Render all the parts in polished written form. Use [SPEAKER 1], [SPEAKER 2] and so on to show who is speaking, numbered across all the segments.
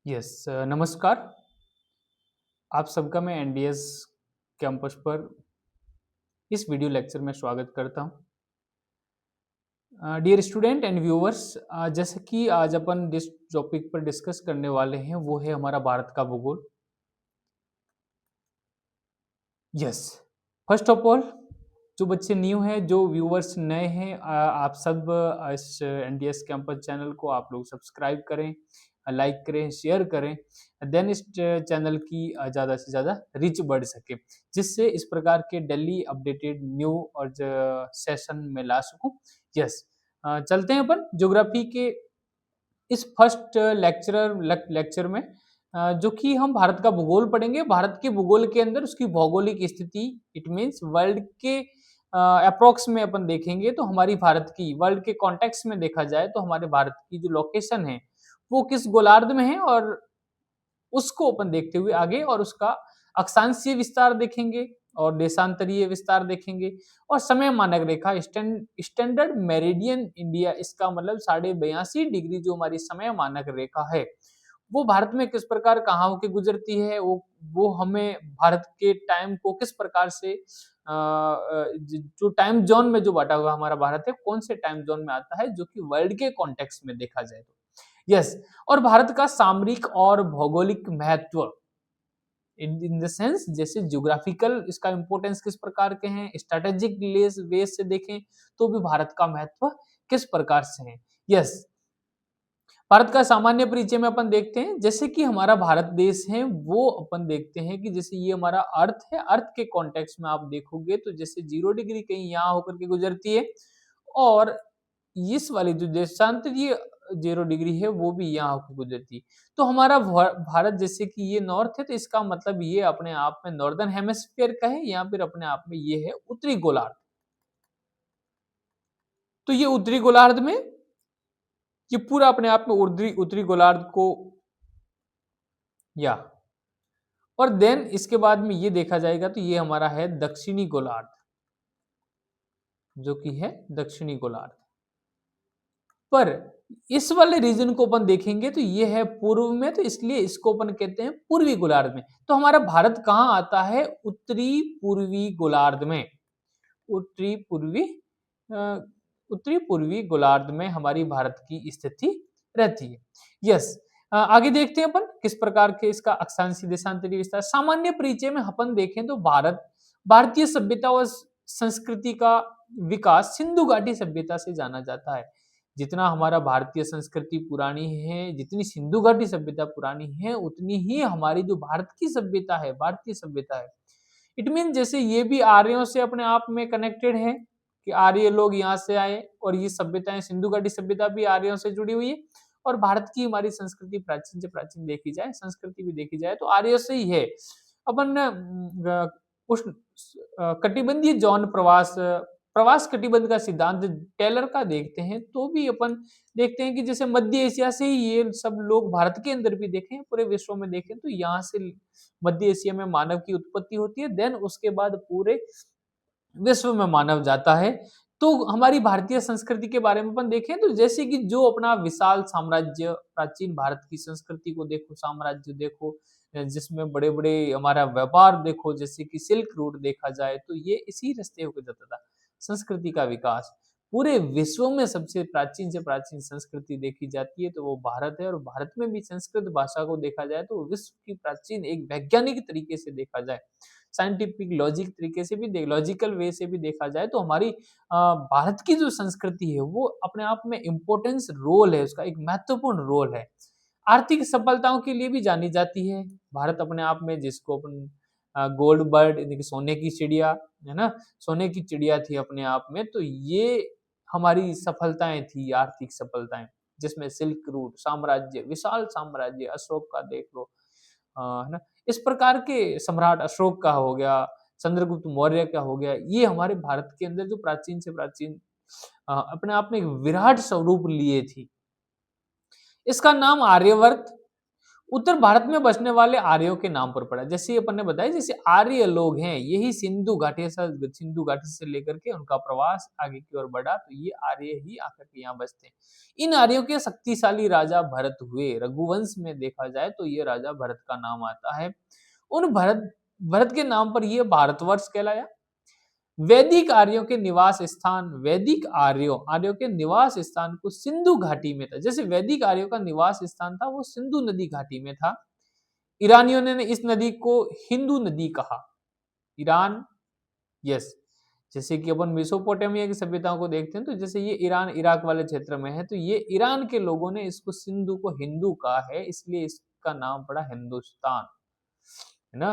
[SPEAKER 1] नमस्कार। आप सबका मैं एनडीएस कैंपस पर इस वीडियो लेक्चर में स्वागत करता हूं। डियर स्टूडेंट एंड व्यूअर्स, जैसे कि आज अपन जिस टॉपिक पर डिस्कस करने वाले हैं वो है हमारा भारत का भूगोल। यस, फर्स्ट ऑफ ऑल, जो बच्चे न्यू हैं, जो व्यूअर्स नए हैं, आप सब इस एनडीएस कैंपस चैनल को आप लोग सब्सक्राइब करें, लाइक करें, शेयर करें। देन इस चैनल की ज़्यादा से ज़्यादा रीच बढ़ सके, जिससे इस प्रकार के डेली अपडेटेड न्यू और सेशन में ला सकूं। यस, चलते हैं अपन ज्योग्राफी के इस फर्स्ट लेक्चर में, जो कि हम भारत का भूगोल पढ़ेंगे। भारत के भूगोल के अंदर उसकी भौगोलिक स्थिति, इट मीन्स वर्ल्ड के अप्रोक्स में अपन देखेंगे तो हमारी भारत की वर्ल्ड के कॉन्टेक्स्ट में देखा जाए तो हमारे भारत की जो लोकेशन है वो किस गोलार्ध में है, और उसको अपन देखते हुए आगे और उसका अक्षांशीय विस्तार देखेंगे और देशांतरीय विस्तार देखेंगे और समय मानक रेखा स्टैंडर्ड मेरिडियन इंडिया, इसका मतलब 82.5 डिग्री जो हमारी समय मानक रेखा है वो भारत में किस प्रकार कहाँ होके गुजरती है, वो हमें भारत के टाइम को किस प्रकार से जो टाइम जोन में जो बांटा हुआ हमारा भारत है कौन से टाइम जोन में आता है, जो कि वर्ल्ड के कॉन्टेक्स्ट में देखा जाए तो यस। और भारत का सामरिक और भौगोलिक महत्व इन द सेंस, जैसे ज्योग्राफिकल इसका इंपॉर्टेंस किस प्रकार के हैं, स्ट्रेटेजिक बेस से देखें तो भी भारत का महत्व किस प्रकार से है। यस, भारत का सामान्य परिचय में अपन देखते हैं, जैसे कि हमारा भारत देश है वो अपन देखते हैं कि जैसे ये हमारा अर्थ है, अर्थ के कॉन्टेक्स्ट में आप देखोगे तो जैसे 0 डिग्री कहीं यहाँ होकर के गुजरती है, और इस वाली जो देशांतरीय 0 डिग्री है वो भी यहाँ होकर गुजरती है। तो हमारा भारत जैसे कि ये नॉर्थ है तो इसका मतलब ये अपने आप में नॉर्दर्न हेमिस्फीयर का है, या फिर अपने आप में ये है उत्तरी गोलार्ध। तो ये उत्तरी गोलार्ध में ये पूरा अपने आप में उत्तरी उत्तरी गोलार्ध को, या और देन इसके बाद में ये देखा जाएगा तो ये हमारा है दक्षिणी गोलार्ध, जो कि है दक्षिणी गोलार्ध। पर इस वाले रीजन को अपन देखेंगे तो ये है पूर्व में, तो इसलिए इसको अपन कहते हैं पूर्वी गोलार्ध में। तो हमारा भारत कहाँ आता है? उत्तरी पूर्वी गोलार्ध में। उत्तरी पूर्वी अ, उत्तरी पूर्वी गोलार्ध में हमारी भारत की स्थिति रहती है। यस, आगे देखते हैं अपन किस प्रकार के इसका अक्षांशीय देशांतरीय विस्तार। सामान्य परिचय में अपन देखें तो भारतीय सभ्यता और संस्कृति का विकास सिंधु घाटी सभ्यता से जाना जाता है। जितना हमारा भारतीय संस्कृति पुरानी है, जितनी सिंधु घाटी सभ्यता पुरानी है, उतनी ही हमारी जो भारत की सभ्यता है, भारतीय सभ्यता है, इट मीन जैसे ये भी आर्यों से अपने आप में कनेक्टेड है कि आर्य लोग यहाँ से आए, और ये सभ्यताएं सिंधु घाटी सभ्यता भी आर्यों से जुड़ी हुई है। और भारत की हमारी संस्कृति प्राचीन से प्राचीन देखी जाए, संस्कृति भी देखी जाए तो आर्यों से ही है। अपन उष्ण कटिबंधीय जौन प्रवास प्रवास कटिबंध का सिद्धांत टेलर का देखते हैं तो भी अपन देखते हैं कि जैसे मध्य एशिया से ही ये सब लोग भारत के अंदर भी देखें, पूरे विश्व में देखें तो यहाँ से मध्य एशिया में मानव की उत्पत्ति होती है, देन उसके बाद पूरे विश्व में मानव जाता है। तो हमारी भारतीय संस्कृति के बारे में अपन देखें तो जैसे कि जो अपना विशाल साम्राज्य, प्राचीन भारत की संस्कृति को देखो, साम्राज्य देखो, जिसमें बड़े बड़े हमारा व्यापार देखो, जैसे कि सिल्क रूट देखा जाए तो ये इसी रास्ते होकर जाता था। संस्कृति का विकास पूरे विश्व में सबसे प्राचीन से प्राचीन संस्कृति देखी जाती है तो वो भारत है, और भारत में भी संस्कृत भाषा को देखा जाए तो विश्व की प्राचीन एक वैज्ञानिक तरीके से देखा जाए, साइंटिफिक लॉजिक तरीके से भी लॉजिकल वे से भी देखा जाए तो हमारी भारत की जो संस्कृति है वो अपने आप में इम्पोर्टेंस रोल है, उसका एक महत्वपूर्ण रोल है। आर्थिक सफलताओं के लिए भी जानी जाती है भारत अपने आप में, जिसको अपन गोल्ड बर्ड यानी कि सोने की चिड़िया, है ना, सोने की चिड़िया थी अपने आप में। तो ये हमारी सफलताएं थी, आर्थिक सफलताएं, जिसमें सिल्क रूट साम्राज्य, विशाल साम्राज्य, अशोक का देख लो, है ना, इस प्रकार के सम्राट अशोक का हो गया, चंद्रगुप्त मौर्य का हो गया, ये हमारे भारत के अंदर जो प्राचीन से प्राचीन अपने आप में एक विराट स्वरूप लिए थी। इसका नाम आर्यवर्त उत्तर भारत में बसने वाले आर्यों के नाम पर पड़ा। जैसे अपन ने बताया, जैसे आर्य लोग हैं, यही सिंधु घाटी से लेकर के उनका प्रवास आगे की ओर बढ़ा, तो ये आर्य ही आकर के यहाँ बसते हैं। इन आर्यों के शक्तिशाली राजा भरत हुए। रघुवंश में देखा जाए तो ये राजा भरत का नाम आता है। उन भरत भरत के नाम पर ये भारतवर्ष कहलाया। वैदिक आर्यों के निवास स्थान को सिंधु घाटी में था। जैसे वैदिक आर्यों का निवास स्थान था वो सिंधु नदी घाटी में था। ईरानियों ने इस नदी को हिंदू नदी कहा। ईरान, यस, जैसे कि अपन मेसोपोटामिया की सभ्यताओं को देखते हैं, तो जैसे ये ईरान इराक वाले क्षेत्र में है, तो ये ईरान के लोगों ने इसको सिंधु को हिंदू कहा है, इसलिए इसका नाम पड़ा हिंदुस्तान, है ना।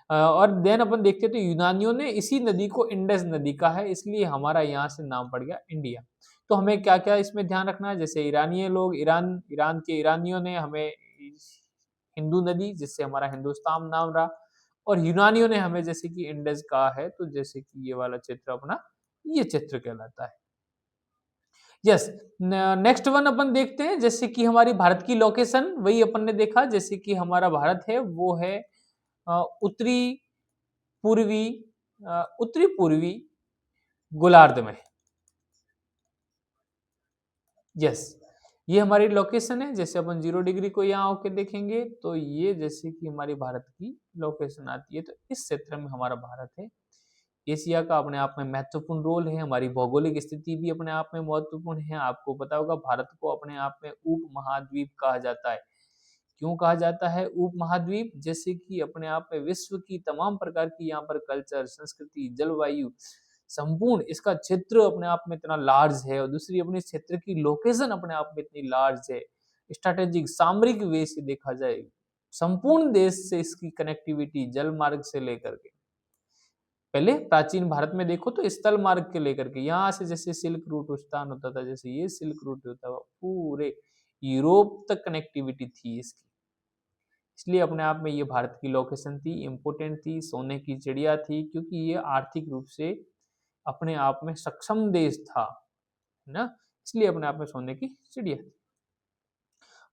[SPEAKER 1] और देन अपन देखते हैं तो यूनानियों ने इसी नदी को इंडस नदी कहा है, इसलिए हमारा यहाँ से नाम पड़ गया इंडिया। तो हमें क्या क्या इसमें ध्यान रखना है, जैसे ईरानी लोग, ईरान के ईरानियों ने हमें हिंदू नदी, जिससे हमारा हिंदुस्तान नाम रहा, और यूनानियों ने हमें जैसे कि इंडस कहा है, तो जैसे कि ये वाला क्षेत्र अपना ये क्षेत्र कहलाता है। यस, नेक्स्ट वन अपन देखते हैं, जैसे कि हमारी भारत की लोकेशन, वही अपन ने देखा, जैसे कि हमारा भारत है वो है उत्तरी पूर्वी उत्तरी पूर्वी गोलार्ध में। यस, ये हमारी लोकेशन है। जैसे अपन 0 डिग्री को यहाँ होके देखेंगे तो ये जैसे कि हमारी भारत की लोकेशन आती है, तो इस क्षेत्र में हमारा भारत है। एशिया का अपने आप में महत्वपूर्ण रोल है। हमारी भौगोलिक स्थिति भी अपने आप में महत्वपूर्ण है। आपको पता होगा भारत को अपने आप में उप महाद्वीप कहा जाता है। क्यों कहा जाता है उप महाद्वीप? जैसे कि अपने आप में विश्व की तमाम प्रकार की यहाँ पर कल्चर, संस्कृति, जलवायु, संपूर्ण इसका क्षेत्र अपने आप में इतना लार्ज है, और दूसरी अपने क्षेत्र की लोकेशन अपने आप में इतनी लार्ज है। स्ट्रैटेजिक सामरिक वे से देखा जाए, संपूर्ण देश से इसकी कनेक्टिविटी जल मार्ग से लेकर के, पहले प्राचीन भारत में देखो तो स्थल मार्ग के लेकर के, यहाँ से जैसे सिल्क रूट उत्थान होता था, जैसे ये सिल्क रूट होता था, पूरे यूरोप तक कनेक्टिविटी थी इसकी। इसलिए अपने आप में ये भारत की लोकेशन थी, इम्पोर्टेंट थी, सोने की चिड़िया थी, क्योंकि ये आर्थिक रूप से अपने आप में सक्षम देश था, है ना। इसलिए अपने आप में सोने की चिड़िया थी।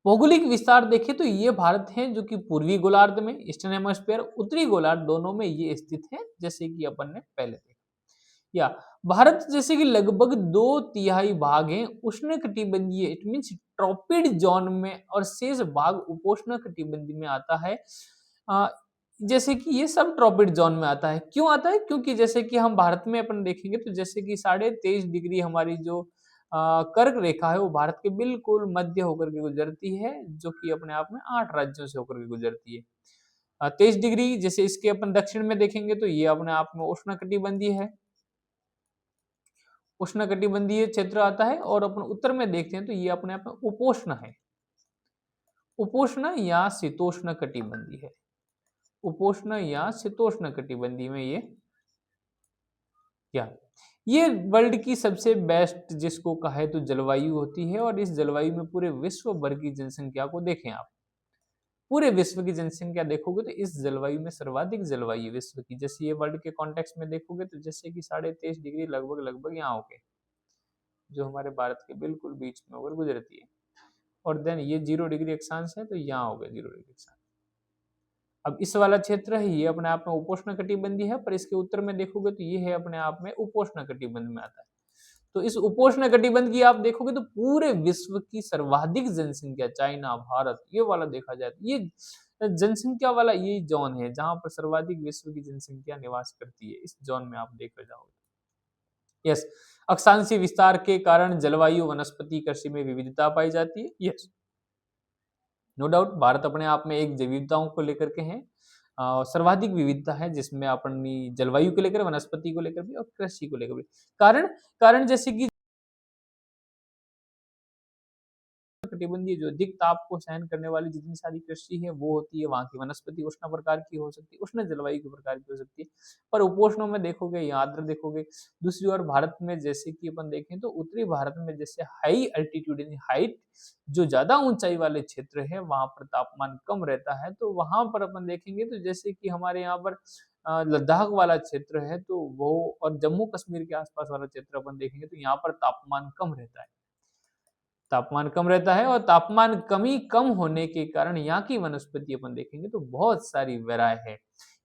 [SPEAKER 1] भौगोलिक विस्तार देखें तो ये भारत है जो कि पूर्वी गोलार्ध में, ईस्टर्न हेमिस्फीयर, उत्तरी गोलार्ध दोनों में ये स्थित है, जैसे कि अपन ने पहले देखा। या भारत जैसे कि लगभग 2/3 भाग हैं उष्णकटिबंधीय, इट मींस ट्रॉपिड जोन में, और शेष भाग उपोष्णकटिबंधीय में आता है। अ, जैसे कि ये सब ट्रॉपिड जोन में आता है। क्यों आता है? क्योंकि जैसे कि हम भारत में अपन देखेंगे तो जैसे कि 23.5 डिग्री हमारी जो कर्क रेखा है वो भारत के बिल्कुल मध्य होकर के गुजरती है, जो कि अपने आप में 8 राज्यों से होकर के गुजरती है। 23 डिग्री जैसे इसके अपन दक्षिण में देखेंगे तो ये अपने आप में उष्णकटिबंधीय है, उष्णकटिबंधीय क्षेत्र आता है, और अपन उत्तर में देखते हैं तो ये अपने आप में उपोष्ण है, उपोष्ण या शीतोष्ण कटिबंधीय है, उपोष्ण या शीतोष्ण कटिबंधीय में क्या ये वर्ल्ड की सबसे बेस्ट जिसको कहे तो जलवायु होती है, और इस जलवायु में पूरे विश्व भर की जनसंख्या को देखें आप, पूरे विश्व की जनसंख्या देखोगे तो इस जलवायु में सर्वाधिक जलवायु विश्व की, जैसे ये वर्ल्ड के कॉन्टेक्स्ट में देखोगे तो जैसे कि 23.5 डिग्री लगभग लगभग यहाँ हो गए, जो हमारे भारत के बिल्कुल बीच में होकर गुजरती है। और देन ये 0 डिग्री अक्षांश है, तो यहाँ हो गया 0 डिग्री अक्षांश। अब इस वाला क्षेत्र है ये अपने आप में उपोष्ण कटिबंधीय है, पर इसके उत्तर में देखोगे तो ये है अपने आप में उपोष्ण कटिबंध में आता है। तो इस उपोष्ण कटिबंध की आप देखोगे तो पूरे विश्व की सर्वाधिक जनसंख्या, चाइना, भारत, ये वाला देखा जाए तो ये जनसंख्या वाला ये जोन है जहां पर सर्वाधिक विश्व की जनसंख्या निवास करती है, इस जोन में आप देख जाओगे। यस, अक्षांशीय विस्तार के कारण जलवायु, वनस्पति, कृषि में विविधता पाई जाती है। यस, नो डाउट भारत अपने आप में एक विविधताओं को लेकर के है, सर्वाधिक विविधता है, जिसमें अपनी जलवायु को लेकर, वनस्पति को लेकर भी, और कृषि को लेकर भी। कारण कारण जैसे कि कटिबंधीय जो अधिक ताप को सहन करने वाली जितनी सारी कृषि है वो होती है, वहां की वनस्पति उष्ण प्रकार की हो सकती है, उष्ण जलवायु के प्रकार की हो सकती है। पर उपोष्णों में देखोगे या आर्द्र देखोगे। दूसरी ओर भारत में जैसे कि अपन देखें तो उत्तरी भारत में जैसे हाई अल्टीट्यूड यानी हाइट, जो ज्यादा ऊंचाई वाले क्षेत्र है वहां पर तापमान कम रहता है, तो वहां पर अपन देखेंगे तो जैसे कि हमारे यहाँ पर लद्दाख वाला क्षेत्र है तो वो, और जम्मू कश्मीर के आसपास वाला क्षेत्र अपन देखेंगे तो यहाँ पर तापमान कम रहता है। तापमान कम रहता है और तापमान कम होने के कारण यहाँ की वनस्पति अपन देखेंगे तो बहुत सारी वैराय है,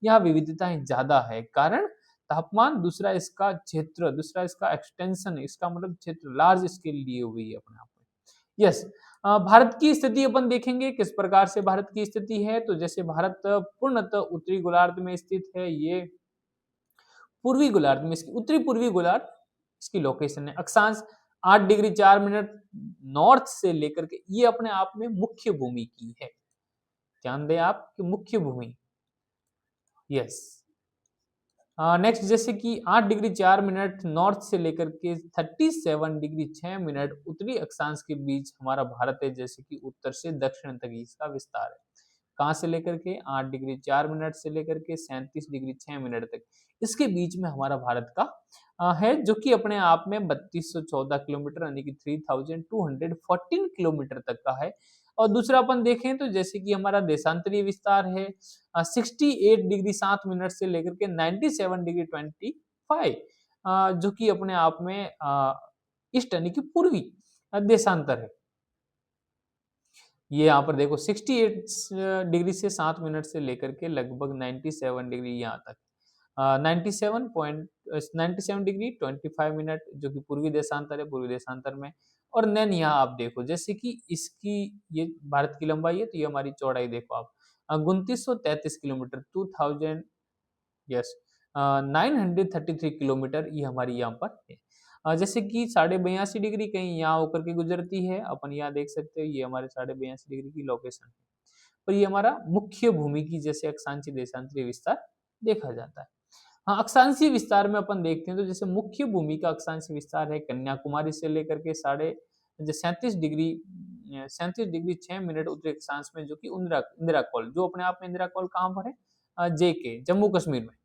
[SPEAKER 1] यहाँ विविधताएं ज्यादा है। कारण तापमान, दूसरा इसका क्षेत्र, दूसरा इसका एक्सटेंशन, इसका मतलब क्षेत्र लार्ज स्केल लिए हुई है अपने आप में। यस, भारत की स्थिति अपन देखेंगे किस प्रकार से भारत की स्थिति है। तो जैसे भारत पूर्णतः उत्तरी गोलार्ध में स्थित है, ये पूर्वी गोलार्ध में, इसकी उत्तरी पूर्वी गोलार्ध इसकी लोकेशन है। अक्षांश 8 डिग्री 4 मिनट नॉर्थ से लेकर के, ये अपने आप में मुख्य भूमि की है। ध्यान दें आप कि मुख्य भूमि। यस, नेक्स्ट जैसे कि 8 डिग्री 4 मिनट नॉर्थ से लेकर के 37 डिग्री 6 मिनट उत्तरी अक्षांश के बीच हमारा भारत है, जैसे कि उत्तर से दक्षिण तक इसका विस्तार है। कहाँ से लेकर के 8 डिग्री 4 मिनट से लेकर के 37 डिग्री 6 मिनट तक, इसके बीच में हमारा भारत का है, जो कि अपने आप में 3214 किलोमीटर यानी कि 3214 किलोमीटर तक का है। और दूसरा अपन देखें तो जैसे कि हमारा देशांतरीय विस्तार है 68 डिग्री 7 मिनट से लेकर के 97 डिग्री 25, जो कि अपने आप में ईस्ट यानी कि पूर्वी देशांतर है। ये यहाँ पर देखो 68 डिग्री से 7 मिनट से लेकर के लगभग 97 डिग्री यहाँ तक, 97 डिग्री 25 मिनट जो कि पूर्वी देशांतर है, पूर्वी देशांतर में। और देन यहाँ आप देखो जैसे कि इसकी, ये भारत की लंबाई है तो ये हमारी चौड़ाई देखो आप 2933 किलोमीटर 2000, यस 933 किलोमीटर ये हमारी यहाँ पर है। जैसे कि 82.5 डिग्री कहीं यहाँ होकर के गुजरती है, अपन यहाँ देख सकते हो ये हमारे 82.5 डिग्री की लोकेशन है। और ये हमारा मुख्य भूमि की जैसे अक्षांशीय देशांतरीय विस्तार देखा जाता है। हाँ, अक्षांशीय विस्तार में अपन देखते हैं तो जैसे मुख्य भूमि का अक्षांशीय विस्तार है कन्याकुमारी से लेकर के 37 डिग्री 6 मिनट उत्तरी अक्षांश में, जो कि इंदिरा कॉल, जो अपने आप में इंदिरा कॉल कहाँ पर है, जेके जम्मू कश्मीर में।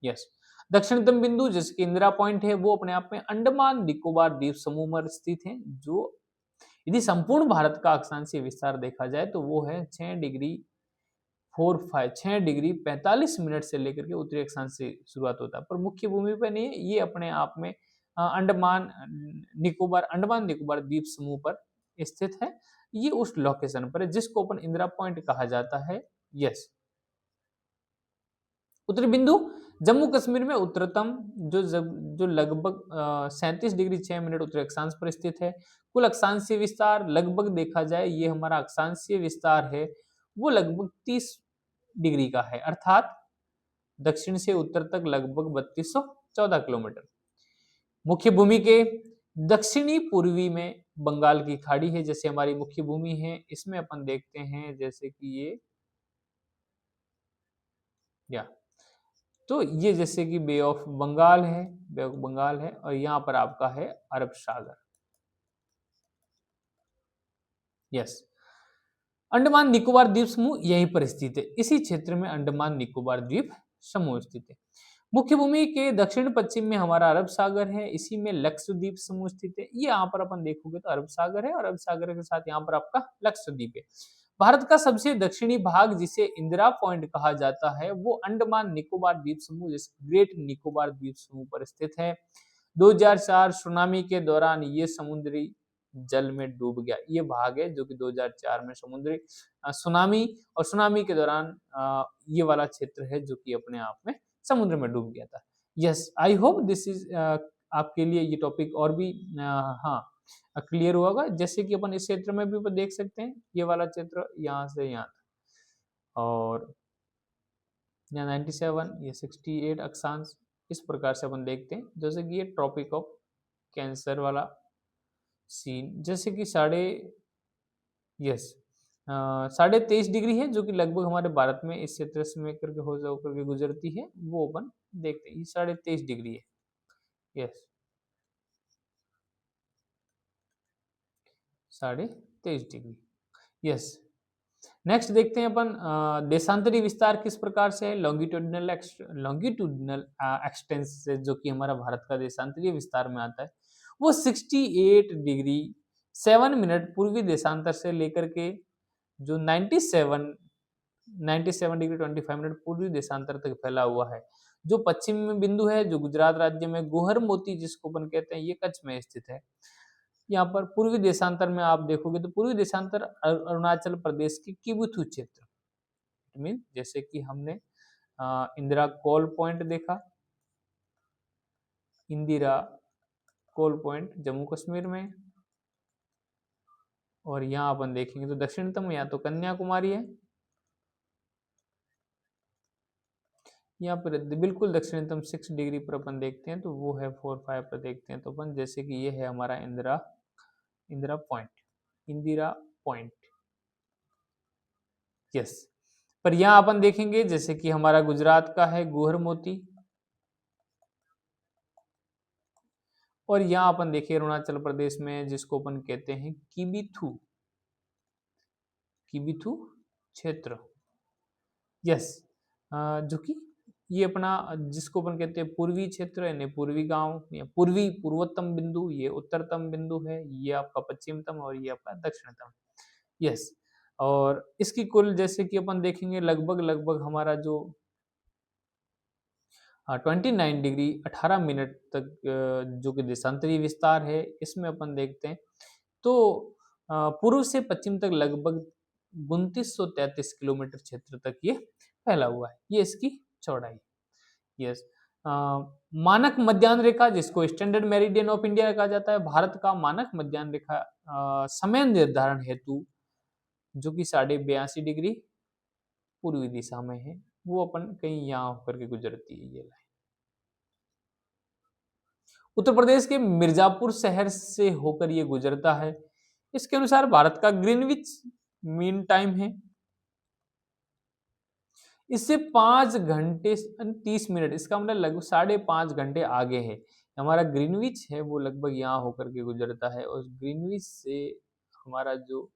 [SPEAKER 1] यस, दक्षिणतम बिंदु जैसे कि इंदिरा पॉइंट है वो अपने आप में अंडमान निकोबार द्वीप समूह में स्थित है, जो यदि संपूर्ण भारत का अक्षांशीय विस्तार देखा जाए तो वो है 6 डिग्री 45 मिनट से लेकर के उत्तरी अक्षांश से शुरुआत होता है, पर मुख्य भूमि पर नहीं है, ये अपने आप में अंडमान निकोबार द्वीप समूह पर स्थित है। ये उस लोकेशन पर है जिसको अपन इंदिरा पॉइंट कहा जाता है। यस, उत्तरी बिंदु जम्मू कश्मीर में उत्तरतम, जो लगभग 37 डिग्री 6 मिनट उत्तरी अक्षांश पर स्थित है। कुल अक्षांशीय विस्तार लगभग देखा जाए, ये हमारा अक्षांशीय विस्तार है वो लगभग 30 डिग्री का है, अर्थात दक्षिण से उत्तर तक लगभग 3214 किलोमीटर। मुख्य भूमि के दक्षिणी पूर्वी में बंगाल की खाड़ी है, जैसे हमारी मुख्य भूमि है। इसमें अपन देखते हैं जैसे कि ये तो ये जैसे कि बे ऑफ बंगाल है, बे ऑफ बंगाल है, और यहाँ पर आपका है अरब सागर। यस, अंडमान निकोबार द्वीप समूह यहीं पर स्थित है, इसी क्षेत्र में अंडमान निकोबार द्वीप समूह स्थित है। मुख्य भूमि के दक्षिण पश्चिम में हमारा अरब सागर है, इसी में लक्षद्वीप समूह स्थित है। ये यहाँ पर अपन देखोगे तो अरब सागर है, और अरब सागर के साथ यहाँ पर आपका लक्षद्वीप है। भारत का सबसे दक्षिणी भाग जिसे इंदिरा पॉइंट कहा जाता है वो अंडमान निकोबार द्वीप समूह, जिसे ग्रेट निकोबार द्वीप समूह पर स्थित है। 2004 सुनामी के दौरान ये समुद्री जल में डूब गया, ये भाग है जो कि 2004 में समुद्री सुनामी, और सुनामी के दौरान ये वाला क्षेत्र है जो कि अपने आप में समुद्र में डूब गया था। Yes, I hope this is आपके लिए ये टॉपिक और भी हाँ क्लियर होगा। जैसे कि अपन इस क्षेत्र में भी देख सकते हैं, ये वाला क्षेत्र यहाँ से यहाँ तक, और यहाँ 97, ये 68 अक्षांश, इस प्रकार से अपन देखते हैं। जैसे कि ये ट्रॉपिक ऑफ कैंसर वाला सीन, जैसे कि यस 23.5 डिग्री है, जो कि लगभग हमारे भारत में इस क्षेत्र से करके होकर के गुजरती है, वो अपन देखते हैं। ये 23.5 डिग्री है। Yes, 23.5 degree. यस, नेक्स्ट देखते हैं अपन देशांतरी विस्तार किस प्रकार से है। लॉन्गिट्यूडिनल एक्सटेंस से, जो कि हमारा भारत का देशांतरीय विस्तार में आता है, वो 68 डिग्री 7 मिनट पूर्वी देशांतर से लेकर के जो 97 डिग्री 25 मिनट पूर्वी देशांतर तक फैला हुआ है। जो पश्चिम में बिंदु है, जो गुजरात राज्य में गोहर मोती जिसको अपन कहते हैं, ये कच्छ में स्थित है। यहाँ पर पूर्वी देशांतर में आप देखोगे तो पूर्वी देशांतर अरुणाचल प्रदेश के किबुथु क्षेत्र मीन, जैसे कि हमने इंदिरा कोल पॉइंट देखा, इंदिरा कोल पॉइंट जम्मू कश्मीर में, और यहाँ अपन देखेंगे तो दक्षिणतम या तो कन्याकुमारी है, यहाँ पर बिल्कुल दक्षिणतम 6 डिग्री पर अपन देखते हैं तो वो है 4-5 पर देखते हैं तो अपन, जैसे कि ये है हमारा Indira Indira point, Indira point, yes. पर यहाँ अपन देखेंगे जैसे कि हमारा गुजरात का है गुहर मोती, और यहाँ अपन देखिए अरुणाचल प्रदेश में जिसको अपन कहते हैं किबिथु, किबिथु क्षेत्र, यस। जो कि ये अपना जिसको अपन कहते हैं पूर्वी क्षेत्र यानी पूर्वी गांव या पूर्वी पूर्वोत्तम बिंदु, ये उत्तरतम बिंदु है, ये आपका पश्चिमतम और ये आपका दक्षिणतम, यस। और इसकी कुल जैसे कि अपन देखेंगे लगभग लगभग हमारा जो 29 डिग्री 18 मिनट तक जो कि देशांतरी विस्तार है, इसमें अपन देखते हैं तो पूर्व से पश्चिम तक लगभग 2933 किलोमीटर क्षेत्र तक ये फैला हुआ है, ये इसकी चौड़ाई, यस। मानक मध्याह्न रेखा जिसको स्टैंडर्ड मेरिडियन ऑफ इंडिया कहा जाता है, भारत का मानक मध्याह्न रेखा समय निर्धारण हेतु जो कि 82.5 डिग्री पूर्वी दिशा में है, वो अपन कहीं यहाँ होकर के गुजरती है ये लाइन। उत्तर प्रदेश के मिर्जापुर शहर से होकर ये गुजरता है। इसके अनुसार भारत का ग्रीनविच मीन टाइम है, इससे 5 घंटे 30 मिनट, इसका मतलब लगभग 5.5 घंटे आगे है। हमारा ग्रीनविच है वो लगभग यहाँ होकर के गुजरता है, और ग्रीनविच से हमारा जो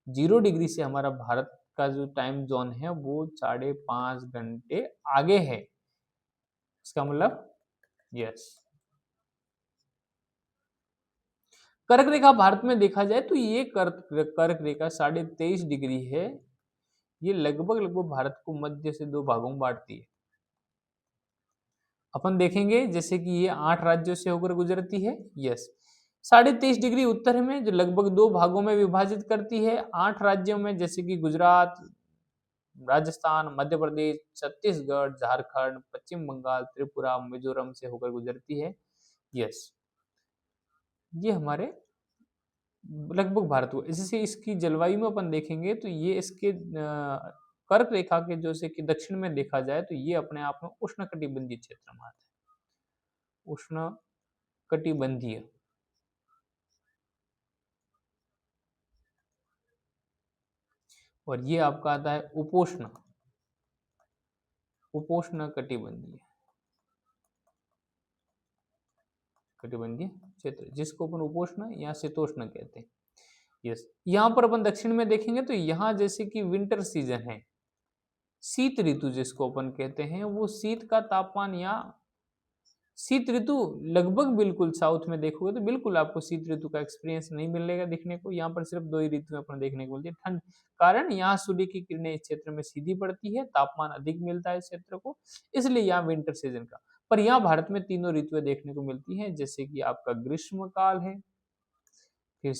[SPEAKER 1] 0 डिग्री से हमारा भारत का जो टाइम जोन है वो 5.5 घंटे आगे है, इसका मतलब यस। कर्क रेखा भारत में देखा जाए तो ये कर्क रेखा 23.5 डिग्री है, ये लगभग लगभग भारत को मध्य से 2 भागों में बांटती है। अपन देखेंगे जैसे कि ये 8 राज्यों से होकर गुजरती है, यस। 23.5 डिग्री उत्तर में जो लगभग 2 भागों में विभाजित करती है, 8 राज्यों में जैसे कि गुजरात, राजस्थान, मध्य प्रदेश, छत्तीसगढ़, झारखंड, पश्चिम बंगाल, त्रिपुरा, मिजोरम से होकर गुजरती है, यस। ये हमारे लगभग भारत को, इससे इसकी जलवायु में अपन देखेंगे तो ये इसके कर्क रेखा के जो से कि दक्षिण में देखा जाए तो ये अपने आप में उष्णकटिबंधीय क्षेत्र में आता है, उष्णकटिबंधीय, और ये आपका आता है उपोष्ण, उपोष्ण कटिबंधीय, कटिबंधीय क्षेत्र जिसको अपन उपोष्ण या शीतोष्ण कहते हैं, यस। यहाँ पर अपन दक्षिण में देखेंगे तो यहाँ जैसे कि विंटर सीजन है, शीत ऋतु जिसको अपन कहते हैं, वो शीत का तापमान या शीत ऋतु लगभग बिल्कुल साउथ में देखोगे तो बिल्कुल आपको शीत ऋतु का एक्सपीरियंस नहीं मिलेगा देखने को। यहाँ पर सिर्फ 2 ही ऋतु अपन देखने को मिलती है। ठंड कारण यहाँ सूर्य की किरणें इस क्षेत्र में सीधी पड़ती है, तापमान अधिक मिलता है इस क्षेत्र को, इसलिए यहाँ विंटर सीजन का। पर यहाँ भारत में तीनों ऋतुएं देखने को मिलती हैं, जैसे कि आपका ग्रीष्म काल है, फिर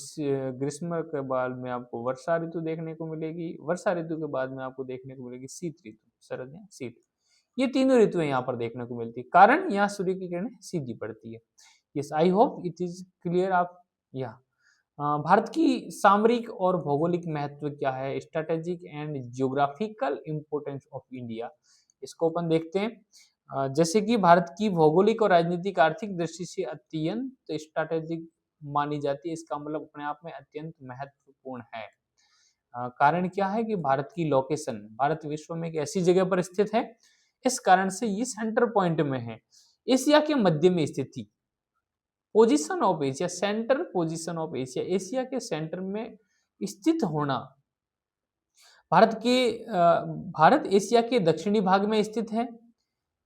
[SPEAKER 1] ग्रीष्म के बाद में आपको वर्षा ऋतु देखने को मिलेगी, वर्षा ऋतु के बाद में आपको देखने को मिलेगी शीत ऋतु, शरद या शीत। ये तीनों ऋतुएं यहाँ पर देखने को मिलती है, कारण यहाँ सूर्य की किरणें सीधी पड़ती है। Yes, I hope it is clear आप। या भारत की सामरिक और भौगोलिक महत्व क्या है, strategic and geographical importance of India, इसको अपन देखते हैं। जैसे कि भारत की भौगोलिक और राजनीतिक आर्थिक दृष्टि से अत्यंत स्ट्रेटेजिक मानी जाती है, इसका मतलब अपने आप में अत्यंत महत्वपूर्ण है। कारण क्या है कि भारत की लोकेशन, भारत विश्व में एक ऐसी जगह पर स्थित है, इस कारण से ये सेंटर पॉइंट में है, एशिया के मध्य में स्थित थी। Position of Asia, centre position of Asia, Asia के सेंटर में स्थित होना। भारत एशिया के दक्षिणी भाग में स्थित है,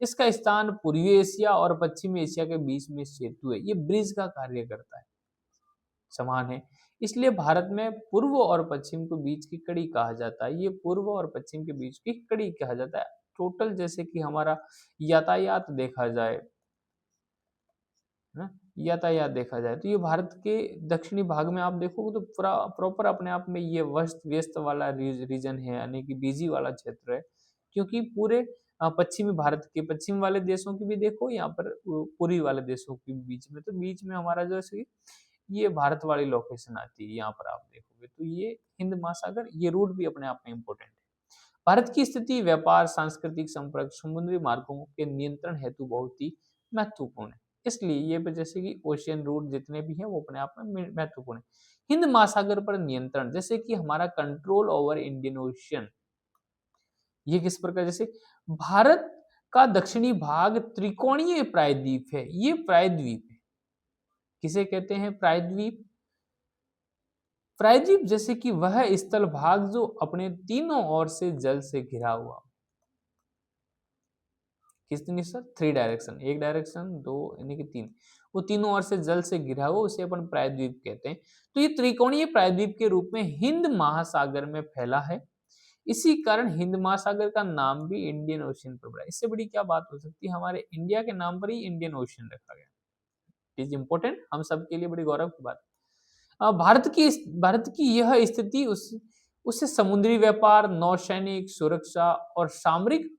[SPEAKER 1] इसका स्थान पूर्वी एशिया और पश्चिमी एशिया के बीच में सेतु है, ये ब्रिज का कार्य करता है, समान है, इसलिए भारत में पूर्व और पश्चिम के बीच की कड़ी कहा जाता है, ये पूर्व और पश्चिम के बीच की कड़ी कहा जाता है। टोटल जैसे कि हमारा यातायात देखा जाए, यातायात देखा जाए तो ये भारत के दक्षिणी भाग में आप देखोगे तो पूरा प्रॉपर अपने आप में ये व्यस्त व्यस्त वाला रीजन है, यानी कि बिजी वाला क्षेत्र है, क्योंकि पूरे पश्चिमी भारत के पश्चिम वाले देशों की भी देखो, यहाँ पर पूर्वी वाले देशों के बीच में, तो बीच में हमारा जो है ये भारत वाली लोकेशन आती है, यहाँ पर आप देखोगे तो ये हिंद महासागर, ये रूट भी अपने आप में इम्पोर्टेंट है। भारत की स्थिति व्यापार, सांस्कृतिक संपर्क, समुद्री मार्गों के नियंत्रण हेतु बहुत ही महत्वपूर्ण है। इसलिए ये जैसे कि ओशियन रूट जितने भी हैं वो अपने आप में महत्वपूर्ण है। हिंद महासागर पर नियंत्रण, जैसे कि हमारा कंट्रोल ओवर इंडियन ओशियन, ये किस प्रकार, जैसे भारत का दक्षिणी भाग त्रिकोणीय प्रायद्वीप है, ये प्रायद्वीप है, किसे कहते हैं प्रायद्वीप? प्रायद्वीप जैसे कि वह स्थल भाग जो अपने तीनों ओर से जल से घिरा हुआ, कितनी सर? 3 डायरेक्शन, एक डायरेक्शन, दो, यानी कि तीन, वो तीनों ओर से जल से घिरा हुआ, उसे अपन प्रायद्वीप कहते हैं। तो ये त्रिकोणीय प्रायद्वीप के रूप में हिंद महासागर में फैला है। इसी कारण हिंद महासागर का नाम भी इंडियन ओशियन पर पड़ा। इससे बड़ी क्या बात हो सकती है? हमारे इंडिया के नाम पर ही इंडियन ओशियन रखा गया। इज इंपॉर्टेंट, हम सबके लिए बड़ी गौरव की बात है। भारत की यह स्थिति उससे समुद्री व्यापार, नौसैनिक सुरक्षा और सामरिक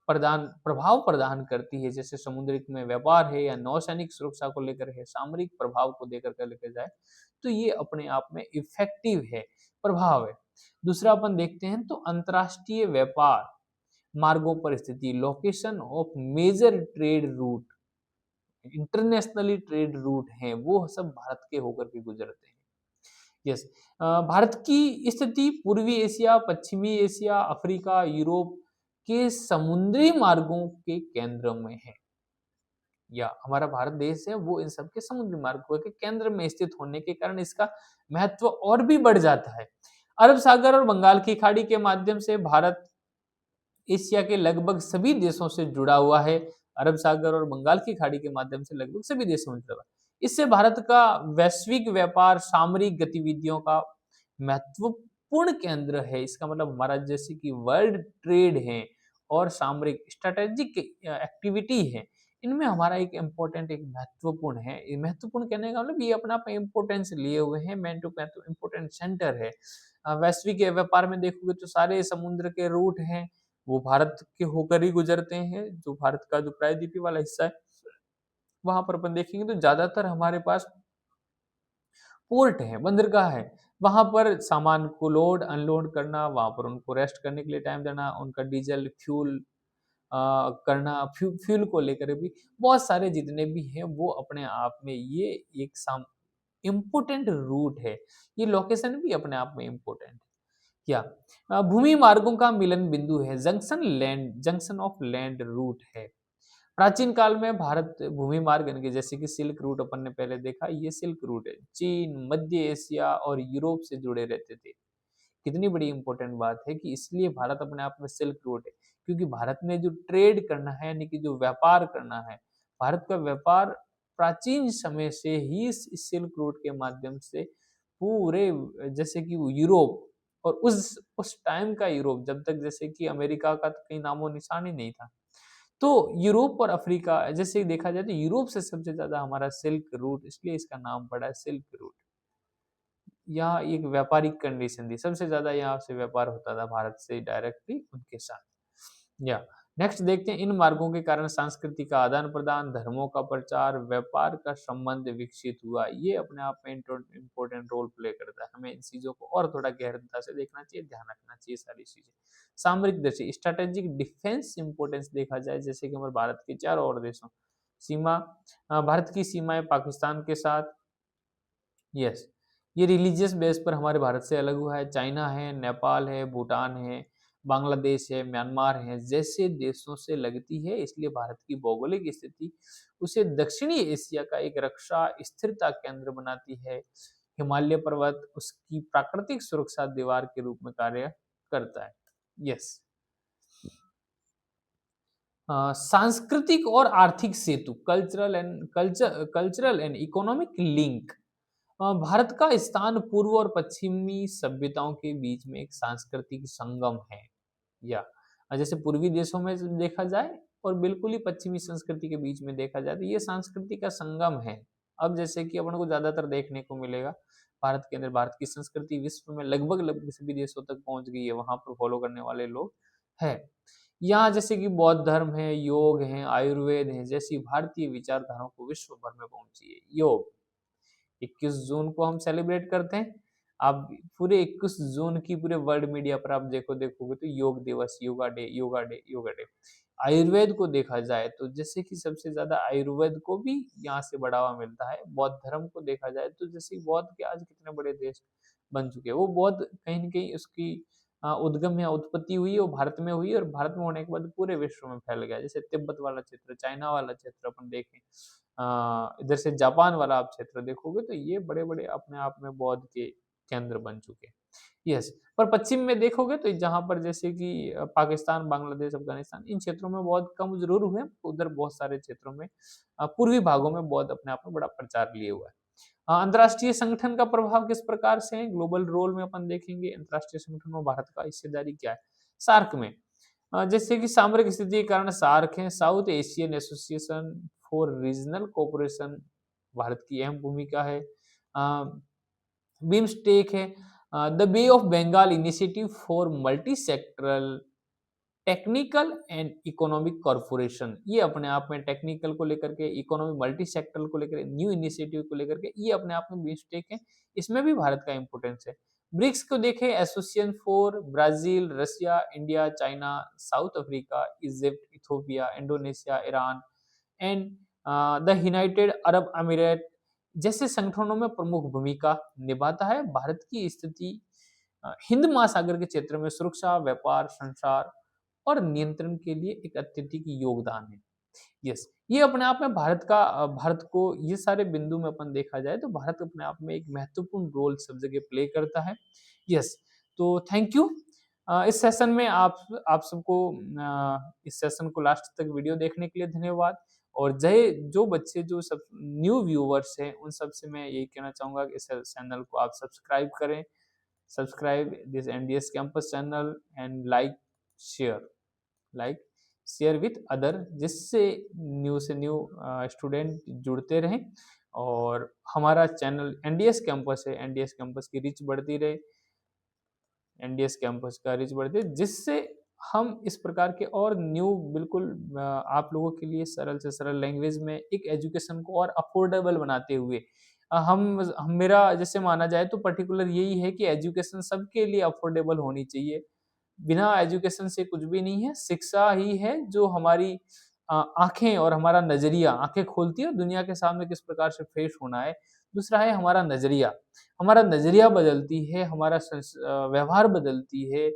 [SPEAKER 1] प्रभाव प्रदान करती है। जैसे समुद्रिक में व्यापार है या नौसैनिक सुरक्षा को लेकर है, सामरिक प्रभाव को देकर के लेकर जाए, तो ये अपने आप में इफेक्टिव है, प्रभाव है। दूसरा अपन देखते हैं तो अंतरराष्ट्रीय व्यापार मार्गों पर स्थिति, location of major trade route, internationally trade route हैं वो सब भारत के होकर के गुजरते हैं। यस, भारत की स्थिति पूर्वी एशिया, पश्चिमी एशिया, अफ्रीका, यूरोप के समुद्री मार्गों के केंद्र में है, या हमारा भारत देश है वो इन सब के समुद्री मार्गों के केंद्र में स्थित होने के कारण इसका महत्व और भी बढ़ जाता है। अरब सागर और बंगाल की खाड़ी के माध्यम से भारत एशिया के लगभग सभी देशों से जुड़ा हुआ है। अरब सागर और बंगाल की खाड़ी के माध्यम से लगभग सभी देशों में जुड़ा हुआ है। इससे भारत का वैश्विक व्यापार, सामरिक गतिविधियों का महत्वपूर्ण केंद्र है। इसका मतलब हमारा जैसे कि वर्ल्ड ट्रेड है और सामरिक स्ट्रेटेजिक एक्टिविटी है, इनमें हमारा एक इम्पोर्टेंट, एक महत्वपूर्ण है। ये महत्वपूर्ण कहने का मतलब ये अपना आप इम्पोर्टेंस लिए हुए हैं, मैन टू इम्पोर्टेंट सेंटर है। वैश्विक व्यापार में देखोगे तो सारे समुद्र के रूट हैं वो भारत के होकर ही गुजरते हैं। जो भारत का जो प्रायद्वीपीय वाला हिस्सा है वहां पर अपन देखेंगे तो ज्यादातर हमारे पास पोर्ट है, बंदरगाह है, वहां पर सामान को लोड अनलोड करना, वहां पर उनको रेस्ट करने के लिए टाइम देना, उनका डीजल फ्यूल करना, फ्यूल को लेकर भी बहुत सारे जितने भी हैं वो अपने आप में ये एक इम्पोर्टेंट रूट है। ये लोकेशन भी अपने आप में इम्पोर्टेंट है। क्या भूमि मार्गों का मिलन बिंदु है, जंक्शन ऑफ लैंड रूट है। प्राचीन काल में भारत भूमि मार्ग, यानी कि जैसे कि सिल्क रूट अपन ने पहले देखा, ये सिल्क रूट है, चीन, मध्य एशिया और यूरोप से जुड़े रहते थे। कितनी बड़ी इंपॉर्टेंट बात है कि इसलिए भारत अपने आप में सिल्क रूट है, क्योंकि भारत ने जो ट्रेड करना है, यानी कि जो व्यापार करना है, भारत का व्यापार प्राचीन समय से ही इस सिल्क रूट के माध्यम से पूरे, जैसे कि यूरोप, और उस टाइम का यूरोप, जब तक जैसे कि अमेरिका का तो कहीं नामो निशान ही नहीं था, तो यूरोप और अफ्रीका, जैसे देखा जाए तो यूरोप से सबसे ज्यादा हमारा सिल्क रूट, इसलिए इसका नाम पड़ा है सिल्क रूट। यहाँ एक व्यापारिक कंडीशन थी, सबसे ज्यादा यहाँ से व्यापार होता था भारत से डायरेक्टली उनके साथ। या नेक्स्ट देखते हैं, इन मार्गों के कारण संस्कृति का आदान प्रदान, धर्मों का प्रचार, व्यापार का संबंध विकसित हुआ। ये अपने आप में इंपॉर्टेंट रोल प्ले करता है। हमें इन चीजों को और थोड़ा गहनता से देखना चाहिए, ध्यान रखना चाहिए सारी चीजें। सामरिक दृष्टि, स्ट्रेटेजिक डिफेंस इंपोर्टेंस देखा जाए, जैसे कि हमारे भारत के चारों ओर देशों सीमा, भारत की सीमाएं पाकिस्तान के साथ, यस, ये रिलीजियस बेस पर हमारे भारत से अलग हुआ है। चाइना है, नेपाल है, भूटान है, बांग्लादेश है, म्यांमार है, जैसे देशों से लगती है, इसलिए भारत की भौगोलिक स्थिति उसे दक्षिणी एशिया का एक रक्षा स्थिरता केंद्र बनाती है। हिमालय पर्वत उसकी प्राकृतिक सुरक्षा दीवार के रूप में कार्य करता है। यस, सांस्कृतिक और आर्थिक सेतु, cultural and economic link, Bharat का स्थान पूर्व और पश्चिमी सभ्यताओं के बीच में एक सांस्कृतिक संगम है। या जैसे पूर्वी देशों में देखा जाए और बिल्कुल ही पश्चिमी संस्कृति के बीच में देखा जाए तो ये संस्कृति का संगम है। अब जैसे कि अपन को ज्यादातर देखने को मिलेगा भारत के अंदर, भारत की संस्कृति विश्व में लगभग लगभग सभी देशों तक पहुंच गई है, वहां पर फॉलो करने वाले लोग हैं। यहाँ जैसे कि बौद्ध धर्म है, योग है, आयुर्वेद है जैसी भारतीय विचारधाराओं को विश्व भर में पहुंची है। योग 21 जून को हम सेलिब्रेट करते हैं। आप पूरे 21 जून की पूरे वर्ल्ड मीडिया पर आप देखोगे तो योग दिवस, yoga day, yoga day, yoga day. Ayurveda को देखा जाए तो जैसे कि सबसे ज्यादा आयुर्वेद को भी यहाँ से बढ़ावा मिलता है। बौद्ध धर्म को देखा जाए तो जैसे बौद्ध के आज कितने बड़े देश बन चुके हैं, वो बौद्ध कहीं न कहीं उसकी उद्गम या उत्पत्ति हुई वो भारत में हुई और भारत में होने के बाद पूरे विश्व में फैल गया। जैसे तिब्बत वाला क्षेत्र, चाइना वाला क्षेत्र अपन देखें, इधर से जापान वाला आप क्षेत्र देखोगे तो ये बड़े-बड़े अपने आप में बौद्ध के केंद्र बन चुके हैं। यस, पर पश्चिम में देखोगे तो जहाँ पर जैसे कि पाकिस्तान, बांग्लादेश, अफ़गानिस्तान इन क्षेत्रों में बौद्ध कम ज़रूर हुए हैं, उधर बहुत सारे क्षेत्रों में पूर्वी भागों में बौद्ध अपने आप में बड़ा प्रचार लिए हुआ है। अंतर्राष्ट्रीय संगठन का प्रभाव किस प्रकार से है? ग्लोबल रोल में अपन देखेंगे अंतर्राष्ट्रीय संगठन में भारत का हिस्सेदारी क्या है? सार्क में जैसे कि सामरिक स्थिति के कारण सार्क है, South Asian Association for Regional Cooperation, Bharat की अहम भूमिका है। बिम्स्टेक है, the Bay of Bengal Initiative for Multi Sectoral Technical and Economic Corporation, ये अपने आप में टेक्निकल को लेकर के, इकोनॉमिक मल्टी सेक्टरल को लेकर, न्यू इनिशिएटिव को लेकर के, ये अपने आप में बिम्स्टेक है, इसमें भी भारत का इंपोर्टेंस है। ब्रिक्स को देखें, association for Brazil, Russia, India, China, south Africa, Egypt, Ethiopia, Indonesia, Iran and the United Arab अमीरात जैसे संगठनों में प्रमुख भूमिका निभाता है। भारत की स्थिति हिंद महासागर के क्षेत्र में सुरक्षा, व्यापार, संचार और नियंत्रण के लिए एक अत्यधिक योगदान है। यस, ये अपने आप में भारत को ये सारे बिंदु में अपन देखा जाए तो भारत अपने आप में एक महत्वपूर्ण रोल सब जगह प्ले करता है। यस, तो थैंक यू। इस सेशन में आप सबको इस सेशन को लास्ट तक वीडियो देखने के लिए धन्यवाद। और जो बच्चे जो सब न्यू व्यूवर्स हैं उन सब से मैं यही कहना चाहूंगा कि इस चैनल को आप सब्सक्राइब करें, subscribe this NDS campus channel and like share with other, जिससे न्यू से न्यू स्टूडेंट जुड़ते रहें और हमारा चैनल एनडीएस कैंपस है, एनडीएस कैंपस की रीच बढ़ती रहे, एनडीएस कैंपस का रीच बढ़ते, जिससे हम इस प्रकार के और न्यू बिल्कुल आप लोगों के लिए सरल से सरल लैंग्वेज में एक एजुकेशन को और अफोर्डेबल बनाते हुए मेरा जैसे माना जाए तो पर्टिकुलर यही है कि एजुकेशन सबके लिए अफोर्डेबल होनी चाहिए। बिना एजुकेशन से कुछ भी नहीं है, शिक्षा ही है जो हमारी आँखें और हमारा नज़रिया, आँखें खोलती है और दुनिया के सामने किस प्रकार से फेस होना है। दूसरा है हमारा नज़रिया बदलती है, हमारा व्यवहार बदलती है।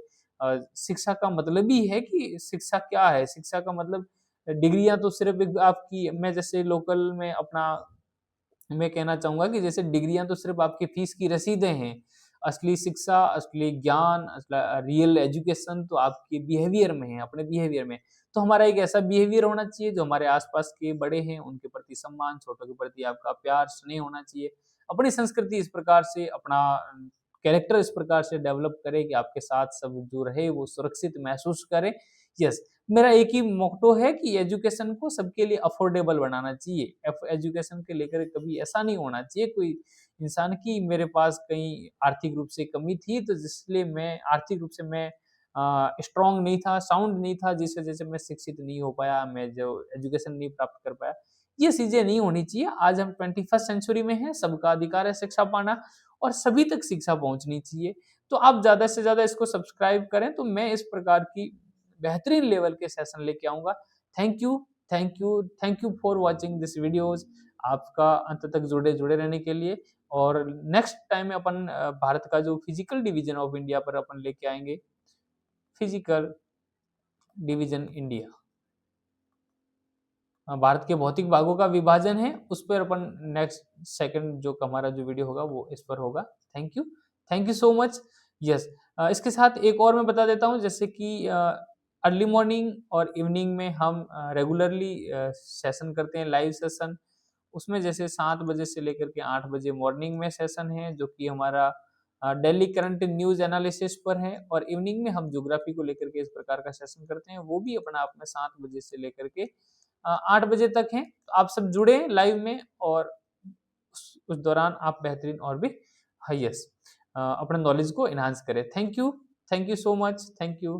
[SPEAKER 1] शिक्षा का मतलब ही है कि शिक्षा क्या है? शिक्षा का मतलब डिग्रियाँ तो सिर्फ़ एक आपकी मैं जैसे लोकल में अपना मैं कहना चाहूँगा कि जैसे डिग्रियाँ तो सिर्फ़ आपकी फ़ीस की रसीदें हैं। असली शिक्षा, असली ज्ञान, रियल एजुकेशन तो आपके बिहेवियर में है, अपने बिहेवियर में। तो हमारा एक ऐसा बिहेवियर होना चाहिए जो हमारे आस-पास के बड़े हैं, उनके प्रति सम्मान, छोटों के प्रति आपका प्यार, स्नेह होना चाहिए। अपनी संस्कृति इस प्रकार से, अपना कैरेक्टर इस प्रकार से डेवलप करें कि आपके साथ सब जो रहे वो सुरक्षित महसूस करें। यस, मेरा एक ही मोट्टो है कि एजुकेशन को सबके लिए अफोर्डेबल बनाना चाहिए। एजुकेशन के लेकर कभी ऐसा नहीं होना चाहिए कोई इंसान की मेरे पास कहीं आर्थिक रूप से कमी थी तो इसलिए मैं आर्थिक रूप से मैं स्ट्रॉन्ग नहीं था, साउंड नहीं था, जिस वजह से मैं शिक्षित नहीं हो पाया, मैं जो एजुकेशन नहीं प्राप्त कर पाया। ये चीज़ें नहीं होनी चाहिए। आज हम 21st सेंचुरी में हैं, सबका अधिकार है शिक्षा पाना और सभी तक शिक्षा पहुँचनी चाहिए। तो आप ज़्यादा से ज़्यादा इसको सब्सक्राइब करें तो मैं इस प्रकार की बेहतरीन लेवल के सेशन लेके आऊँगा। Thank you, thank you for watching this videos. आपका अंत तक जुड़े रहने के लिए और नेक्स्ट टाइम में अपन भारत का जो फिजिकल डिवीजन ऑफ इंडिया पर अपन लेके आएँगे, फिजिकल डिवीजन इंडिया। भारत के भौतिक भागों का विभाजन है, उस पर अपन नेक्स्ट सेकंड जो हमारा जो वीडियो होगा वो इस पर होगा। Thank you so much. Yes, इसके साथ एक और मैं बता देता हूँ जैसे कि अर्ली मॉर्निंग और इवनिंग में हम रेगुलरली सेशन करते हैं, लाइव सेशन। उसमें जैसे 7 बजे से लेकर के 8 बजे मॉर्निंग में सेशन है जो कि हमारा डेली करंट न्यूज एनालिसिस पर है, और इवनिंग में हम ज्योग्राफी को लेकर के इस प्रकार का सेशन करते हैं, वो भी अपना आप में 7 बजे से लेकर के 8 बजे तक है। तो आप सब जुड़े लाइव में, और उस दौरान आप बेहतरीन और भी हाईएस्ट अपने नॉलेज को एनहांस करें। Thank you so much, thank you.